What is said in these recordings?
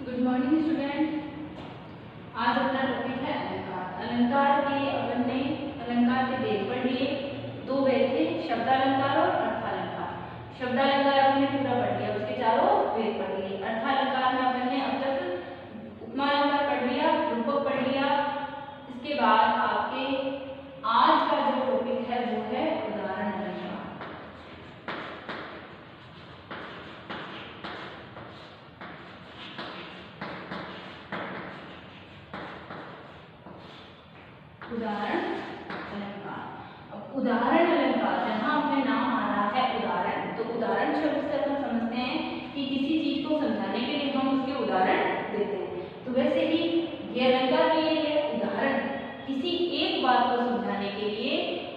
Good morning student. आज अपना topic है अलंकार। अलंकार के अपन ने अलंकार के भेद पढ़ लिए। दो भेद थे, शब्दालंकार और अर्थालंकार। शब्दालंकार अपन ने पूरा पढ़ लिया, उसके चारों भेद पढ़ लिए। अर्थालंकार में अपन ने अब तक उपमा अलंकार पढ़ लिया, रूपक पढ़ लिया। इसके बाद आपके आज का जो टॉपिक है वो है उदाहरण अलंकार। उदाहरण अलंकार। अब उदाहरण अलंकार जहां अपने नाम आ रहा है उदाहरण, तो उदाहरण शब्द से अपन समझते हैं कि किसी चीज को समझाने के लिए हम उसके उदाहरण देते हैं। तो वैसे ही ये अलंकार के लिए है उदाहरण, किसी एक बात को समझाने के लिए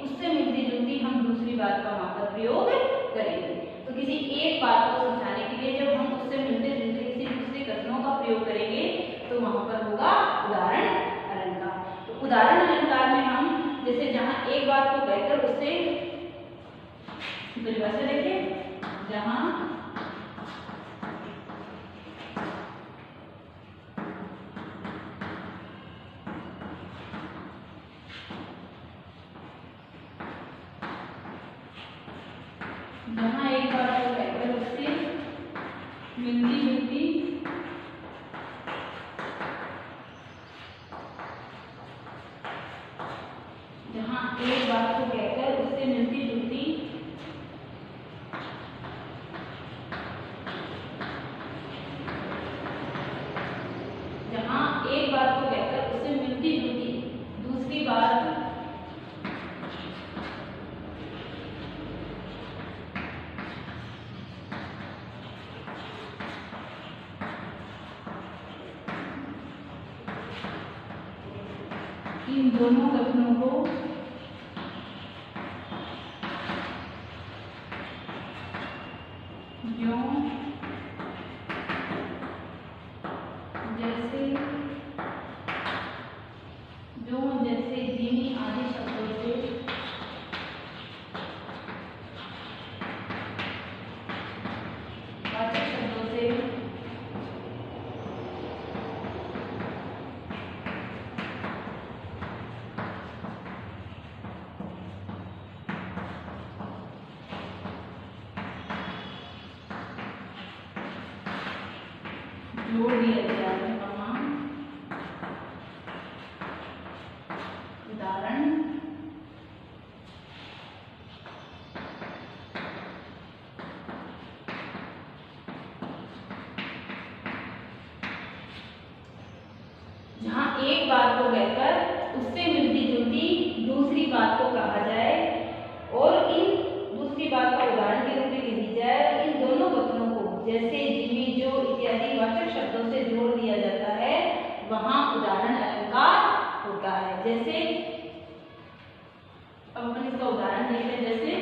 उससे मिलती जुलती हम दूसरी बात का वहां पर प्रयोग करेंगे। तो किसी एक बात को समझाने के लिए जब हम उससे मिलते जुलते किसी दूसरे कथनों का प्रयोग करेंगे तो वहां पर होगा उदाहरण अलंकार। तो उदाहरण अलंकार में हम जैसे जहां एक बात को कहकर उससे परिभाषा देखें, जहां एक बात को कहकर उससे मिलती जुलती एक बात को कहकर उससे मिलती जुलती एक बात को कहकर उससे मिलती जुलती दूसरी बात इन दोनों कथनों को जैसे जिन्हीं आदि शब्दों से वाचक शब्दों से जोड़ दिया गया है वहां उदाहरण जहां एक बात को कहकर उससे मिलती जुलती दूसरी बात को कहा जाए और इन दूसरी बात का उदाहरण के रूप में कही जाए। इन दोनों कथनों को जैसे जिमी जो इत्यादि वाचक शब्दों से जोड़ दिया जाता है वहां उदाहरण अलंकार होता है। जैसे अब अपन इसका उदाहरण देखते हैं। जैसे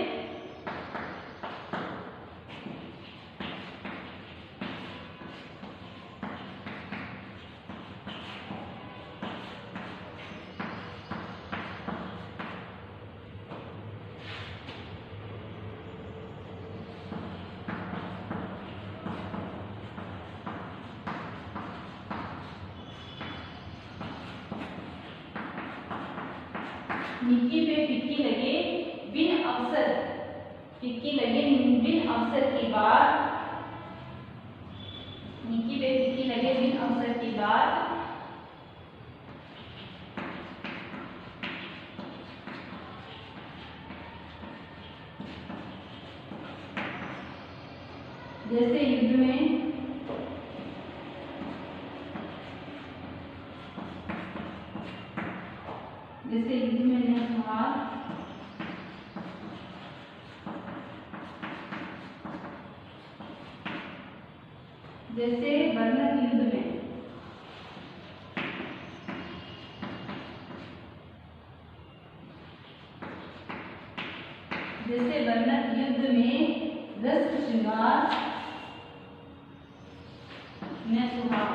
निकी पे फिक्की लगे बिन अवसर, फिक्की लगे बिन अवसर की बात, निकी पे फिक्की लगे बिन अवसर की बात जैसे युद्ध में नरसंहार, जैसे बर्नक युद्ध में रस श्रृंगार में सुहाग,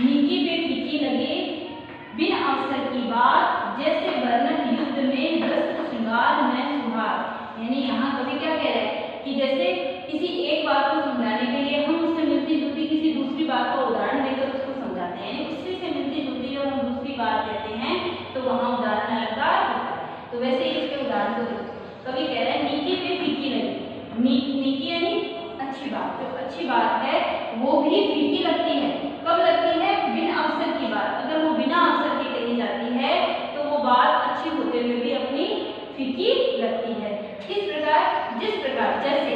निकी पे फीकी लगे बिन अवसर की बात जैसे बर्नक युद्ध में रस श्रृंगार में सुहाग। यानी यहाँ कवि क्या कह रहे हैं कि जैसे वैसे ही इसके उदाहरण को देखो। कवि कह रहा है नीकी पे फीकी लगी। नीकी यानी अच्छी बात, जो अच्छी बात है वो भी फीकी लगती है। कब लगती है? बिन अवसर की बात, अगर वो बिना अवसर के कही जाती है तो वो बात अच्छी होते हुए भी अपनी फीकी लगती है। इस प्रकार, जिस प्रकार, जैसे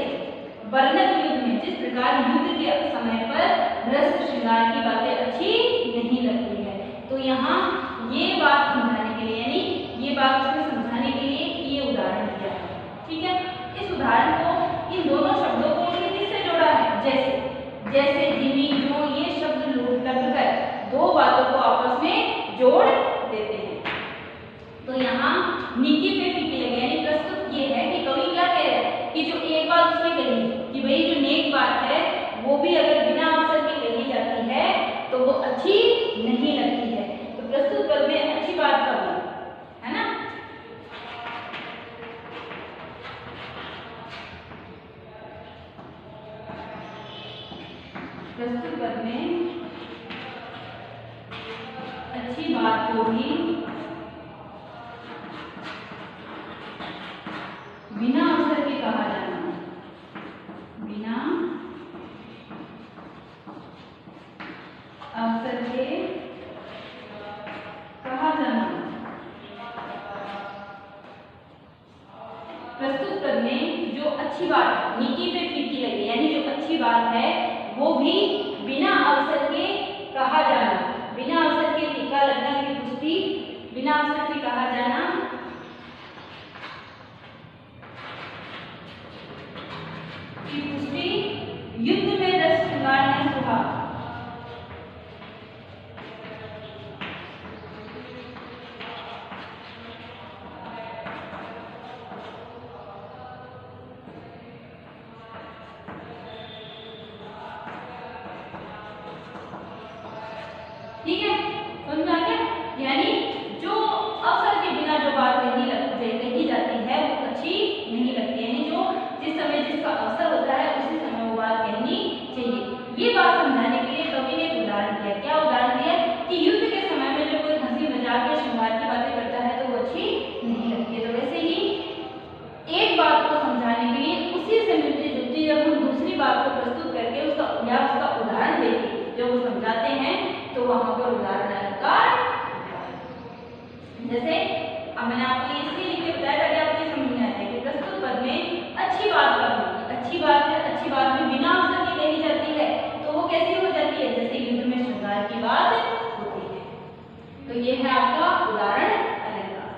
वर्णक युद्ध में जिस प्रकार युद्ध के समय पर रस श्रृंगार की बातें अच्छी नहीं लगती है, तो यहाँ ये बात समझाने के लिए, यानी ये बात उसमें समझाने के लिए ये उदाहरण दिया है। ठीक है, इस उदाहरण को, इन दोनों शब्दों को किससे जोड़ा है? जैसे, जिमी, जो, ये शब्द लगकर दो बातों को आपस में जोड़ देते हैं। तो यहाँ नीकी पे फीकी लगी, यानी प्रस्तुत ये है कि कवि क्या कह रहा है कि जो एक बात उसमें कही कि भाई जो नेक बात है वो भी अगर बिना अवसर के कही जाती है तो वो अच्छी नहीं लगती है। तो प्रस्तुत पद में अच्छी बात का है ना, प्रस्तुत पद में अच्छी बात को भी बिना अवसर के कहा जाना, बिना अवसर के कहा जाना। प्रस्तुत पद में जो अच्छी बात, नीकी पे फीकी लगी, यानी जो अच्छी बात है वो भी बिना अवसर के कहा जाना, बिना अवसर के फीका लगना की पुष्टि, बिना अवसर के कहा जाना की पुष्टि युद्ध में रस श्रृंगार नहीं हुआ। ठीक है, समझ आ गया? यानी जो अवसर के बिना जो बात कही जाती है वो अच्छी नहीं लगती, यानी जो जिस समय जिसका अवसर होता है उसी समय वो बात कहनी चाहिए। ये बात समझाने के लिए कवि ने एक उदाहरण दिया। क्या उदाहरण दिया? कि युद्ध के समय में जब कोई हंसी मजाक या श्रृंगार की बातें करता है तो वो अच्छी नहीं लगती है। तो वैसे ही एक बात को समझाने के लिए उसी से मिलती जुलती जब हम दूसरी बात को प्रस्तुत करके उसका उदाहरण देके जब वो समझाते हैं तो वहां पर उदाहरण अलंकार। जैसे अब मैंने आपको इसलिए लिख के बताया ताकि आपको ये समझ में आए कि प्रस्तुत पद में अच्छी बात का, अच्छी बात है, अच्छी बात में बिना अवसर के कही जाती है तो वो कैसी हो जाती है? जैसे युद्ध में श्रृंगार की बात होती है। तो ये है आपका उदाहरण अलंकार।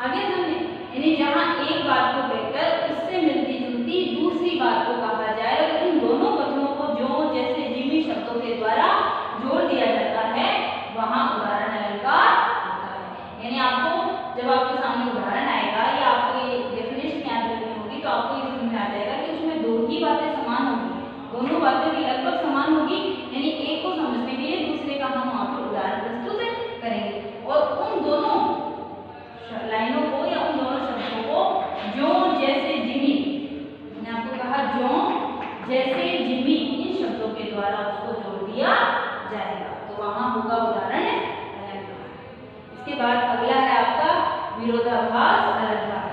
आगे समझे, यानी जहां एक बात को कहकर उससे मिलती जुलती दूसरी बात को कहा जाए और इन दोनों कथनों को जो, जैसे, जिमी शब्दों के द्वारा जोड़ दिया जाता है वहां उदाहरण अलंकार होता है। यानी आपको जब आपके सामने उदाहरण आएगा या आपको ये डेफिनेशन याद रखनी होगी तो आपको ये समझ में आ जाएगा कि उसमें दो ही बातें समान होगी, दोनों बातें भी लगभग समान होगी, यानी एक को समझने के लिए दूसरे का हम वहां पर उदाहरण प्रस्तुत करेंगे और उन दोनों लाइनों को या उन दोनों शब्दों को जो, जैसे, जिमी, मैंने आपको कहा जो, जैसे, जिमी, इन शब्दों के द्वारा उसको जोड़ दिया जाएगा तो वहां होगा उदाहरण अलंकार। इसके बाद अगला है आपका विरोधाभास अलंकार।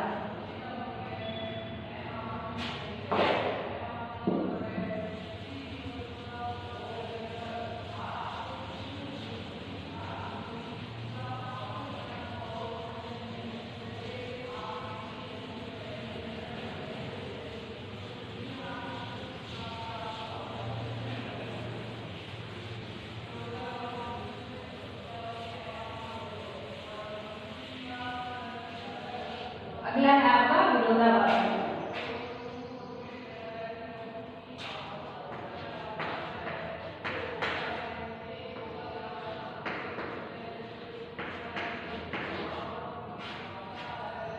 अगला है आपका विरोधाभास।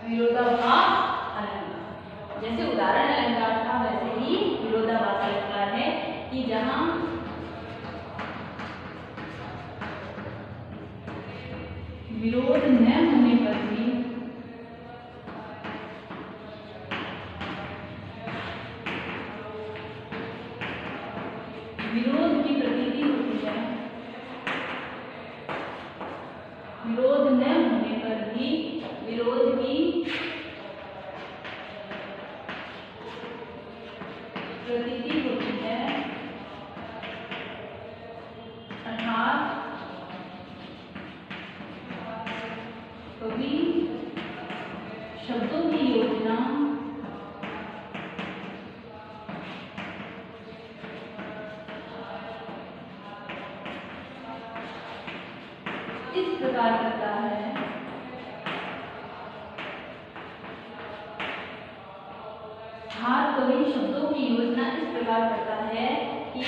विरोधाभास अलंकार, जैसे उदाहरण अलंकार था वैसे ही विरोधाभास अलंकार है कि जहां विरोध न होने पर भी विरोध की प्रतीति होती है, विरोध न होने पर भी विरोध शब्दों की योजना इस प्रकार करता है हर कवि शब्दों की योजना इस प्रकार करता है कि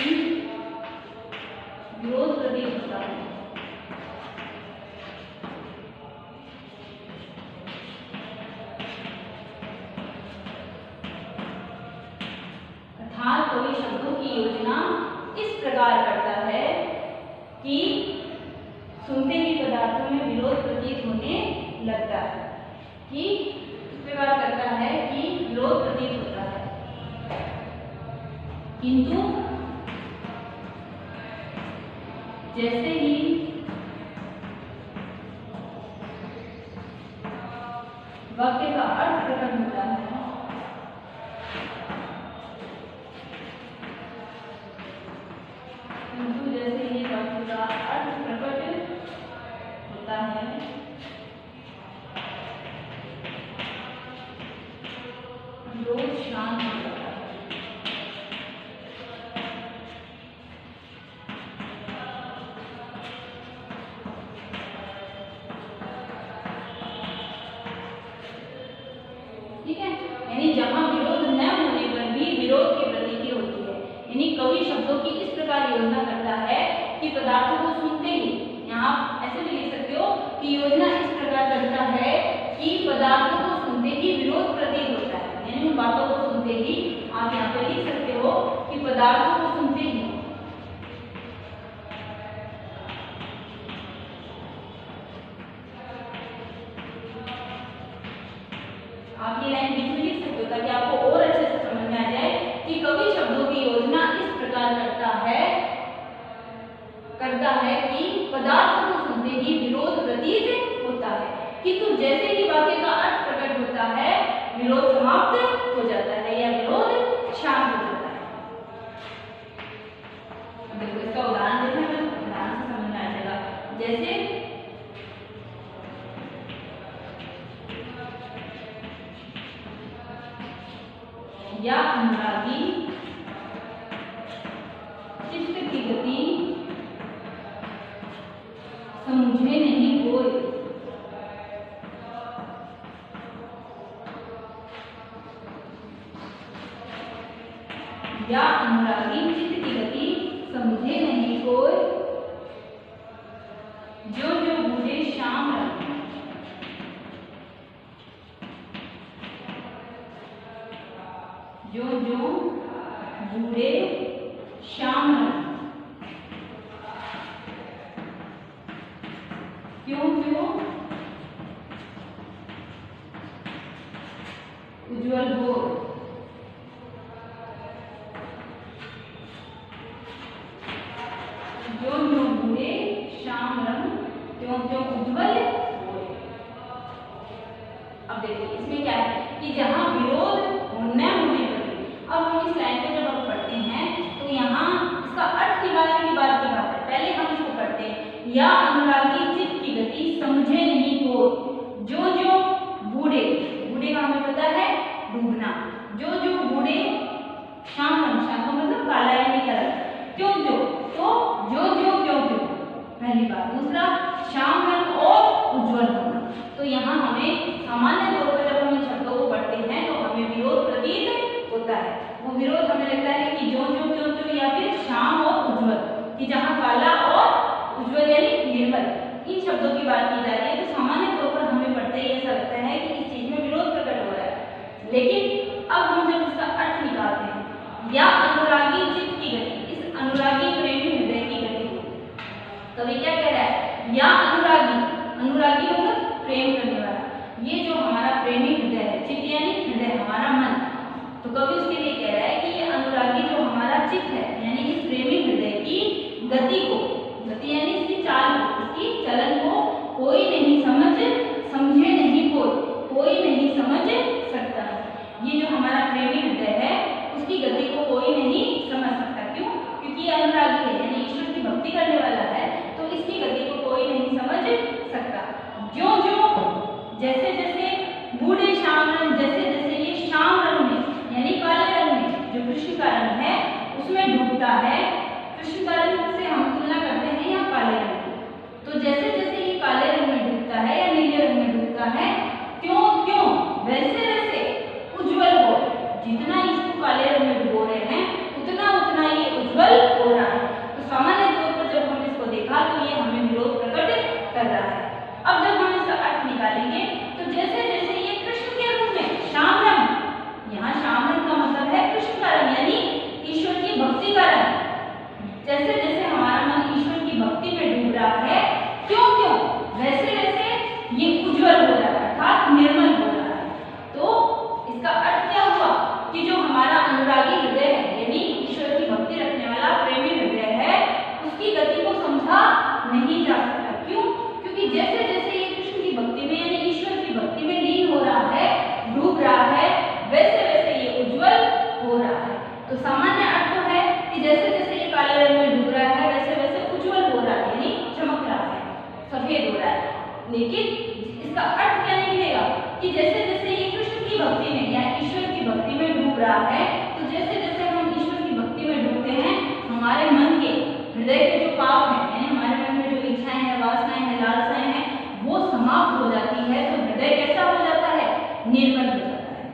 विरोध प्रतीत होता है। अर्थात कवि शब्दों की योजना इस प्रकार करता है कि सुनते ही पदार्थों में विरोध प्रतीत होने लगता है, कि इस प्रकार करता है कि विरोध प्रतीत होता है। किंतु जैसे ही वाक्य का अर्थ प्रकट होता है, किंतु जैसे ही वाक्य का अर्थ प्रकट होता है, विरोध शांत हो जाता है। ठीक है, यानी जहां विरोध न होने पर भी विरोध की प्रतीति होती है। यानी कवि शब्दों की इस प्रकार योजना करता है कि पदार्थों को सुनते ही, यहाँ आप ऐसे भी लिख सकते हो कि योजना इस प्रकार करता है कि पदार्थों को सुनते ही विरोध प्रतीत होता है। यानी उन बातों को सुनते ही आप यहाँ पे लिख सकते हो कि पदार्थों को सुनते ही आप ये लाइन बीच में लिख सकते हो ताकि आपको और अच्छे से समझ में आ जाए कि कवि शब्दों की योजना इस प्रकार करता है कि पदार्थ को सुनते ही विरोध प्रतीत होता है, किंतु जैसे ही वाक्य का अर्थ प्रकट होता है विरोध समाप्त हो जाता है या विरोध शांत हो जाता है। देखो इसका उदाहरण देखना, उदाहरण से समझ में आ जाएगा। जैसे या अनुरागी चित्त की गति समझे नहीं कोई, या अनुरागी चित्त की गति समझे नहीं कोई, जो जो बूढ़े शाम रंग, जो जो बूढ़े शाम रंग, क्यों क्यों उज्जवल हो, जो जो बूढ़े शाम रंग, क्यों क्यों उज्जवल हो। अब देखिए इसमें क्या है कि जहां विरोध न होने पर, अब हम इस लाइन को जब हम पढ़ते हैं तो यहाँ इसका अर्थ निकालने की बात है। पहले हम इसको पढ़ते हैं, या अनुरागी चित्त की गति समझे नहीं को, जो जो बूढ़े, बूढ़े का हमें पता है डूबना, जो जो बूढ़े शाम रंग, शाम का मतलब काला यानी कलर, क्यों जो, तो जो जो क्यों क्यों पहली बात। दूसरा शाम रंग और उज्जवल होना। तो यहाँ हमें सामान्य तौर पर जब हम इन शब्दों को पढ़ते हैं तो हमें विरोध प्रतीत होता है। वो विरोध हमें लगता है कि जो जो क्यों क्यों या फिर शाम और उज्जवल, कि जहाँ काला और उज्जवल यानी निर्मल, इन शब्दों की बात की जा रही है। तो सामान्य तौर पर हमें पढ़ते ही ऐसा लगता है कि इस चीज में विरोध प्रकट हो रहा है। लेकिन अब हम जब इसका अर्थ निकालते हैं, या अनुरागी चित्त की गति, इस अनुरागी प्रेमी हृदय की गति को कवि क्या कह रहा है, या अनुरागी, अनुरागी मतलब प्रेम करने वाला, ये जो हमारा प्रेमी हृदय है, चित्त यानी हृदय हमारा मन, तो कवि उसके लिए कह रहा है कि ये अनुरागी जो हमारा चित्त है यानी इस प्रेमी हृदय की गति को, गति यानी इसकी चाल को, इसकी चलन को कोई नहीं समझे नहीं कोई नहीं समझ सकता। ये जो हमारा प्रेमी हृदय है उसकी गति को कोई नहीं समझ सकता। क्यों? क्योंकि अनुरागी है यानी ईश्वर की भक्ति करने वाला है, तो इसकी गति को कोई नहीं समझ सकता। जो जो जैसे जैसे बूढ़े किसी भक्ति में या ईश्वर की भक्ति में डूब रहा है, तो जैसे जैसे हम ईश्वर की भक्ति में डूबते हैं, हमारे मन के हृदय के जो पाप हैं, यानी हमारे मन में जो इच्छाएं हैं, वासनाएं हैं, लालसाएं हैं, वो समाप्त हो जाती है। तो हृदय कैसा हो जाता है? निर्मल हो जाता है।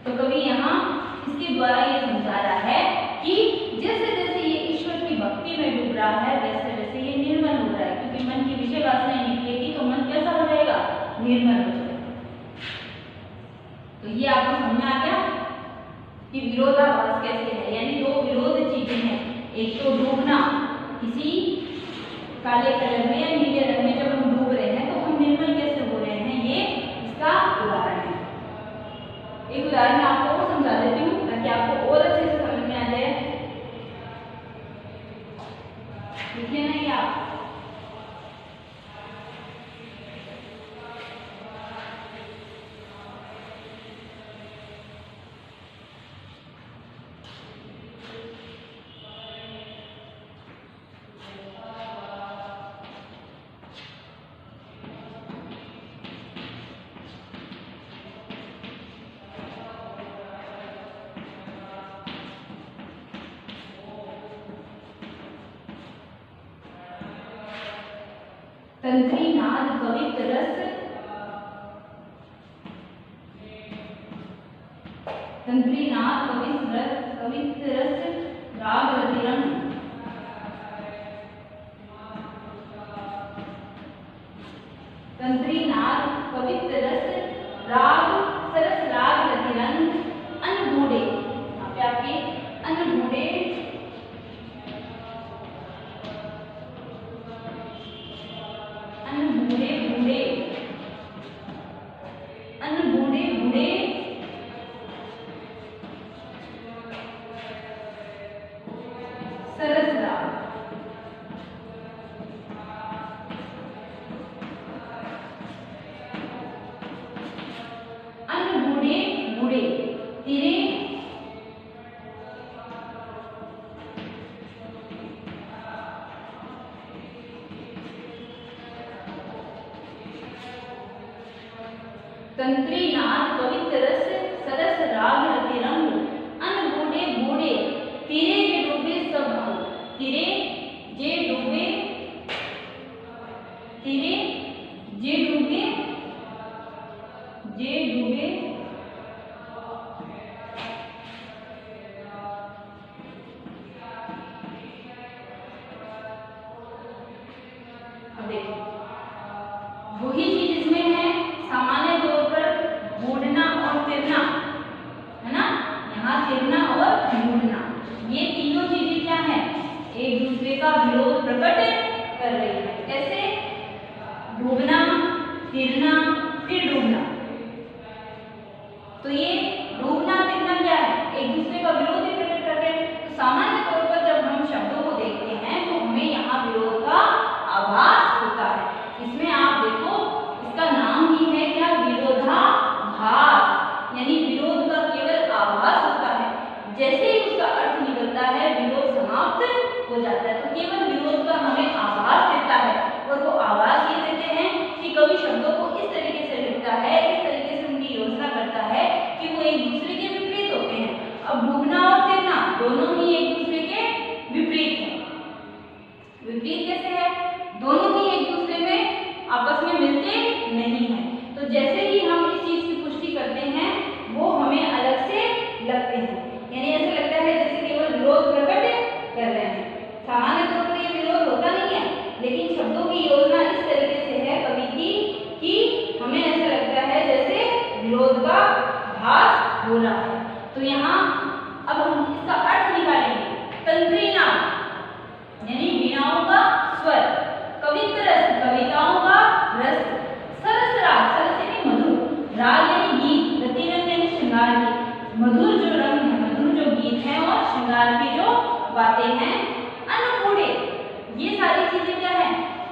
तो कवि यहाँ इसके द्वारा ये समझा रहा है कि जैसे जैसे ये ईश्वर की भक्ति में डूब रहा है, वैसे वैसे ये निर्मल हो रहा है, क्योंकि मन की विषय वासनाएं निकलेगी तो मन कैसा हो जाएगा? निर्मल हो जाएगा। तो ये आपको समझ में आ गया कि विरोधाभास कैसे है, यानी दो विरोध चीजें हैं। एक तो डूबना, किसी काले कलर में या नीले रंग में जब हम डूब रहे हैं तो हम निर्मल कैसे हो रहे हैं, ये इसका उदाहरण है। एक उदाहरण मैं आपको और समझा देती हूँ ताकि आपको और अच्छे से समझ में आ जाए। लिखिए ना ये आप। तंत्री नाद कवित रस, तंत्री नाद कवित रस राग रतिरंग, तंत्री नाद कवित रस राग सरस राग रतिरंग अनबूढ़े, यहाँ पे आपके अनबूढ़े सरस राग, अनबूढ़े बूढ़े तेरे तंत्री नाद कवित रस सरस राग रतिरंग अनबूढ़े बूढ़े तेरे जे डूबे सब अंग, तेरे जे डूबे, तेरे जे डूबे, जे डूबे अब देखो वही चीज इसमें है। सामान्य तौर पर बूढ़ना और तिरना, है ना, यहाँ तिरना और बूढ़ना, ये तीनों चीजें क्या है? एक दूसरे का विरोध प्रकट कर रही है। कैसे? डूबना, तिरना, फिर डूबना। तो ये डूबना तिरना क्या है? एक दूसरे का विरोध ही प्रकट कर रहे हैं। तो सामान्य तौर पर जब हम शब्दों को देखते हैं तो हमें यहाँ विरोध का आभास होता है। इसमें आप देखो, इसका नाम ही है क्या? विरोधाभास, यानी विरोध का केवल आभास होता है। जैसे ही उसका अर्थ निकलता है विरोध समाप्त हो जाता है। तो केवल विरोध का हमें आभास देता है, और वो आभास ये देते हैं कि कवि शब्दों को इस तरीके से लिखता है, इस तरीके से उनकी योजना करता है कि वो एक दूसरे के विपरीत होते हैं। अब डूबना और तिरना दोनों ही एक दूसरे के विपरीत हैं। विपरीत कैसे है? दोनों ही एक दूसरे में आपस में मिलते नहीं हैं। तो जैसे ही हम इस चीज की पुष्टि करते हैं वो हमें अलग से लगते हैं, यानी ऐसा लगता है जैसे केवल विरोध प्रकट कर रहे हैं। सामान्य तौर पर ये विरोध होता नहीं है, लेकिन शब्दों की योजना इस तरीके से है कवि की कि हमें ऐसा लगता है जैसे विरोध का भास हो रहा है। तो यहाँ अब हम इसका अर्थ निकालेंगे। तंत्री नाद यानी वीणाओं का स्वर, कवित रस कविताओं का रस, सरस राग सरस यानी मधुर, राग यानी गीत, रतिरंग यानी श्रृंगार की, मधुर जो रंग है, मधुर जो गीत है और श्रृंगार की जो बातें हैं। अनबूढ़े, ये सारी चीजें क्या है?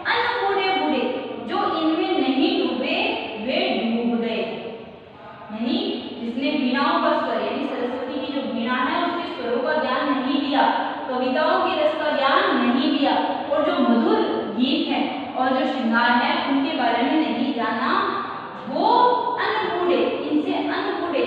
अनबूढ़े बूढ़े, जो इनमें नहीं डूबे वे डूब गए। यानी जिसने वीणाओं का स्वर यानी सरस्वती की जो वीणा है उसके स्वरों का ज्ञान नहीं लिया, कविताओं के रस का ज्ञान नहीं लिया, और जो मधुर गीत है और जो श्रृंगार है उनके बारे में नहीं जाना, वो अनबूढ़े, इनसे अनबूढ़े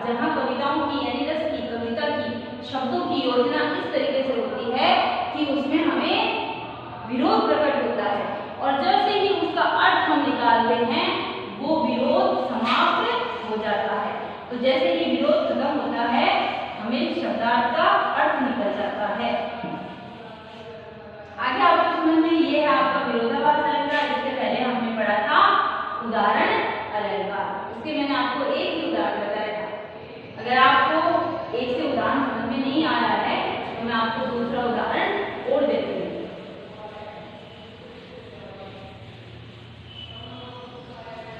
जहाँ कविताओं की यानी रस की, कविता की, शब्दों की योजना इस तरीके से होती है कि उसमें हमें विरोध प्रकट होता है और जैसे ही उसका अर्थ हम निकालते हैं वो विरोध समाप्त हो जाता है। तो जैसे ही विरोध खत्म होता है हमें शब्दार्थ का अर्थ निकल जाता है। आगे आपको समझ में ये है आपका विरोधाभास अलंकार। इससे पहले हमने पढ़ा था उदाहरण अलंकार। उसके मैंने आपको एक ही उदाहरण बताया था। अगर आपको एक से उदाहरण समझ में नहीं आ रहा है तो मैं आपको दूसरा उदाहरण और देती हूँ।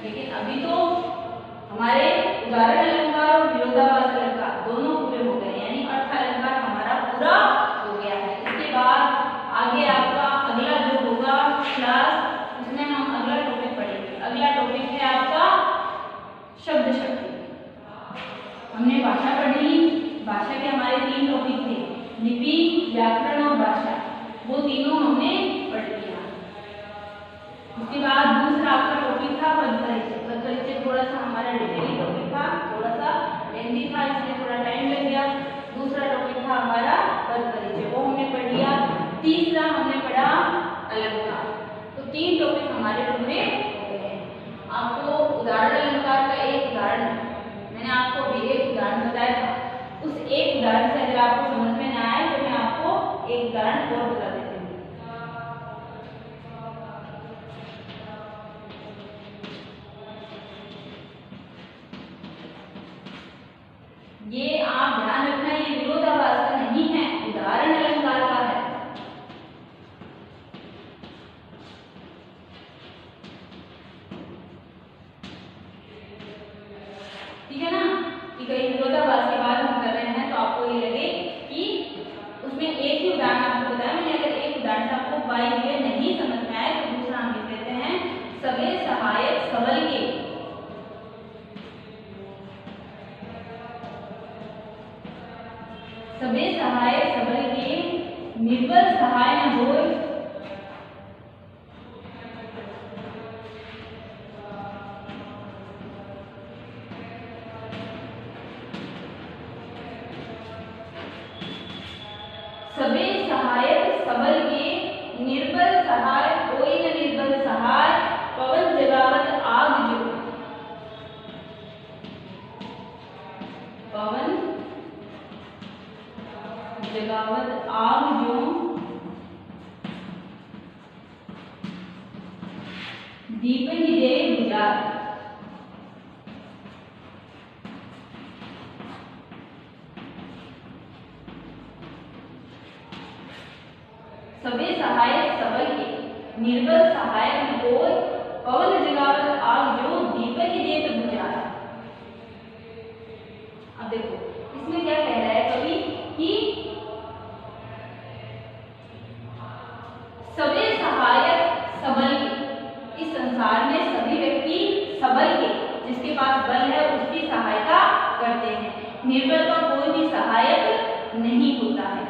लेकिन अभी तो हमारे उदाहरण अलंकार और विरोधाभास अलंकार दोनों पूरे हो गए, यानी अर्थ अलंकार हमारा पूरा हो गया है। इसके बाद आगे आपका अगला जो होगा क्लास, उसमें हम अगला टॉपिक पढ़ेंगे। अगला टॉपिक है आपका शब्द शक्ति। हमने भाषा पढ़ी, भाषा के हमारे 3 टॉपिक थे, लिपि, व्याकरण और भाषा, वो तीनों हमने पढ़ लिया। उसके बाद दूसरा आपका टॉपिक था पद परिचय। पद परिचय थोड़ा सा हमारा डिटेल टॉपिक था, थोड़ा सा लेंथी था, इसलिए थोड़ा टाइम लग गया। दूसरा टॉपिक था हमारा पद परिचय, वो हमने पढ़ लिया। तीसरा हमने पढ़ा अलंकार। तो 3 टॉपिक हमारे पूरे हो गए हैं। आपको उदाहरण अलंकार का एक उदाहरण मैंने आपको अभी एक उदाहरण बताया था, उस एक उदाहरण से अगर आपको समझ में ना आए तो मैं आपको एक उदाहरण और बता देती हूँ। ये आप ध्यान रखना, ये विरोधाभास का नहीं है, उदाहरण अलंकार का है। ठीक है ना, कि कहीं विरोधाभास के बाद हम कर रहे हैं तो आपको ये लगे कि उसमें एक ही उदाहरण आपको बताया मैंने। अगर एक उदाहरण से आपको बाई दिए नहीं समझ में आए तो दूसरा हम लिख देते हैं सबे सहायक सबल के। सबे सहायक सबल के निर्बल सहाय न होय, सबे सहायक सबल के निर्बल सहाय होय न निर्बल सहाय, पवन जगावत आग जो, पवन जगावत आग जो, दीप ही दे बुझाए। सबे सहायक सबल के निर्बल सहायक न होय, पवन जगावत आग जो, दीप ही दे बुझाए। अब देखो इसमें क्या कह रहा है कवि कि सबे सहायक सबल के, इस संसार में सभी व्यक्ति सबल के, जिसके पास बल है उसकी सहायता करते हैं, निर्बल का कोई भी सहायक नहीं होता है।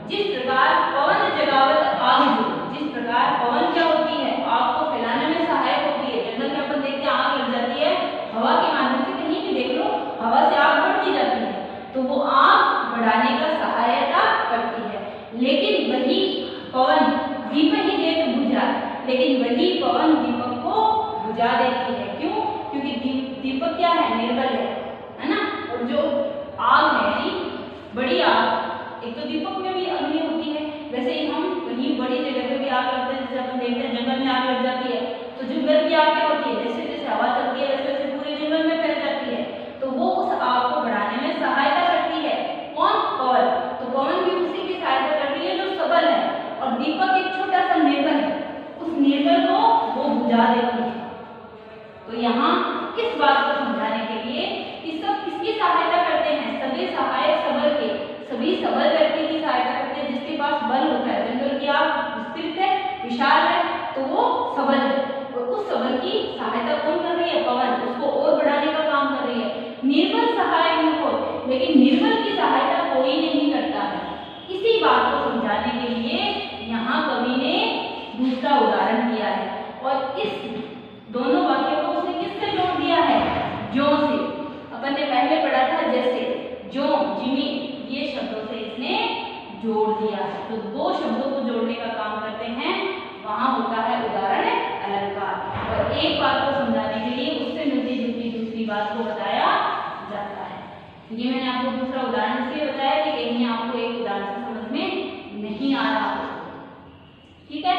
जिस प्रकार पवन जगावत आग जो, जिस प्रकार पवन क्या होती है, आग को फैलाने में सहायक होती है। जंगल में अपन देखते हैं आग लग जाती है, हवा के माध्यम से कहीं भी देख लो हवा से आग बढ़ती जाती है, तो वो आग बढ़ाने का सहायता करती है। लेकिन वही पवन दीप ही दे तो बुझा, लेकिन वही पवन दीपक को बुझा देती है। क्यों? क्योंकि दीपक क्या है, निर्बल है ना। और जो आग है यानी बड़ी आग, एक तो दीपक में भी अग्नि होती है, वैसे ही हम कहीं बड़ी जगह पे भी आग लगते हैं। जैसे अपन देखते हैं जंगल में आग लग जाती है तो जंगल की आग क्या होती है, जैसे जैसे हवा चलती है वैसे वैसे पूरे जंगल में फैल जाती है, तो वो उस आग को बढ़ाने में सहायता करती है। कौन? पवन। तो पवन भी उसी की सहायता करती है जो सबल है, और दीपक एक छोटा सा निर्बल है, उस निर्बल को वो बुझा देती है। तो यहाँ इस बात को समझाने के लिए कि सब किसकी सहायता करते हैं, सभी सहायक सबल के, सभी सबल व्यक्ति की जोड़ दिया है। तो दो शब्दों को जोड़ने का काम करते हैं, वहां होता है उदाहरण अलंकार। और एक बात को समझाने के लिए उससे मिलती जुलती दूसरी बात को बताया जाता है। ये मैंने आपको दूसरा उदाहरण इसलिए बताया कि कहीं आपको एक उदाहरण से समझ में नहीं आ रहा हो। ठीक है,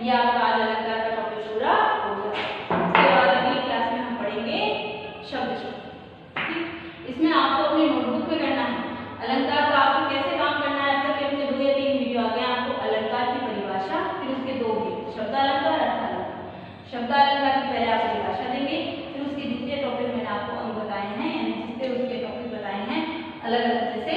ये आपका आज अलंकार का टॉपिक पूरा हो गया। इसके बाद अगली क्लास में हम पढ़ेंगे शब्द। इसमें आपको अपने नोटबुक में करना है अलंकार का। आपको कैसे काम करना है, अब तक अपने 2 या 3 वीडियो आ गए। आपको अलंकार की परिभाषा, फिर उसके 2 वीडियो, शब्द अलंकार, अर्थ अलंकार। शब्द अलंकार की पहले आप परिभाषा देंगे, फिर उसके जितने टॉपिक मैंने आपको अंग बताए हैं, यानी जितने उसके टॉपिक बताए हैं अलग अलग, जैसे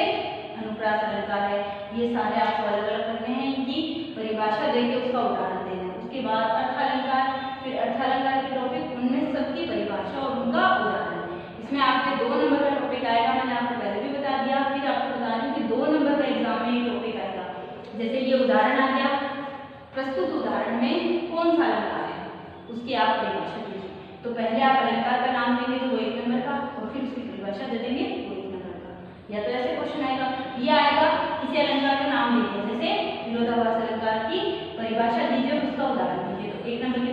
अनुप्रास अलंकार है, ये सारे आपको अलग अलग करने हैं। इनकी परिभाषा देके उसका उदाहरण देना है। उसके बाद अर्थ अलंकार, फिर अर्थ अलंकार के टॉपिक, उनमें सबकी परिभाषा और उनका उदाहरण। इसमें आपके 2 नंबर का टॉपिक आएगा, मैंने आपको पहले भी बता दिया। फिर आपको बता दूं कि 2 नंबर का एग्जाम में ये टॉपिक आएगा। जैसे ये उदाहरण आ गया, प्रस्तुत उदाहरण में कौन सा अलंकार है, उसकी आप परिभाषा दीजिए। तो पहले आप अलंकार का नाम देंगे तो वो 1 नंबर का, और फिर उसकी परिभाषा दे देंगे वो 1 नंबर का। या तो ऐसे क्वेश्चन आएगा, ये आएगा किसी अलंकार का नाम दीजिए, जैसे विरोधाभास अलंकार की परिभाषा दीजिए और उसका उदाहरण दीजिए। तो 1 नंबर की